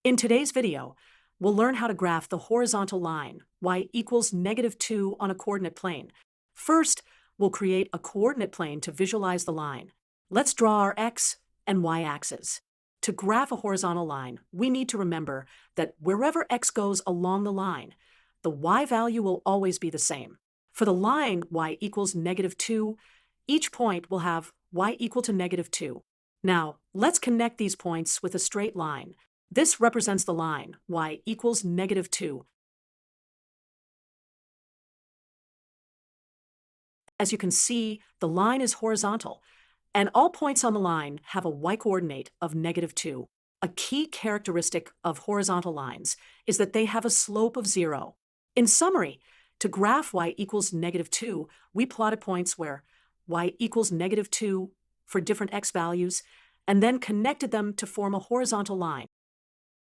In today's video, we'll learn how to graph the horizontal line, y equals -2 on a coordinate plane. First, we'll create a coordinate plane to visualize the line. Let's draw our x and y axes. To graph a horizontal line, we need to remember that wherever x goes along the line, the y value will always be the same. For the line y equals -2, each point will have y equal to -2. Now, let's connect these points with a straight line. This represents the line y equals -2. As you can see, the line is horizontal, and all points on the line have a y-coordinate of -2. A key characteristic of horizontal lines is that they have a slope of 0. In summary, to graph y equals -2, we plotted points where y equals -2 for different x values, and then connected them to form a horizontal line.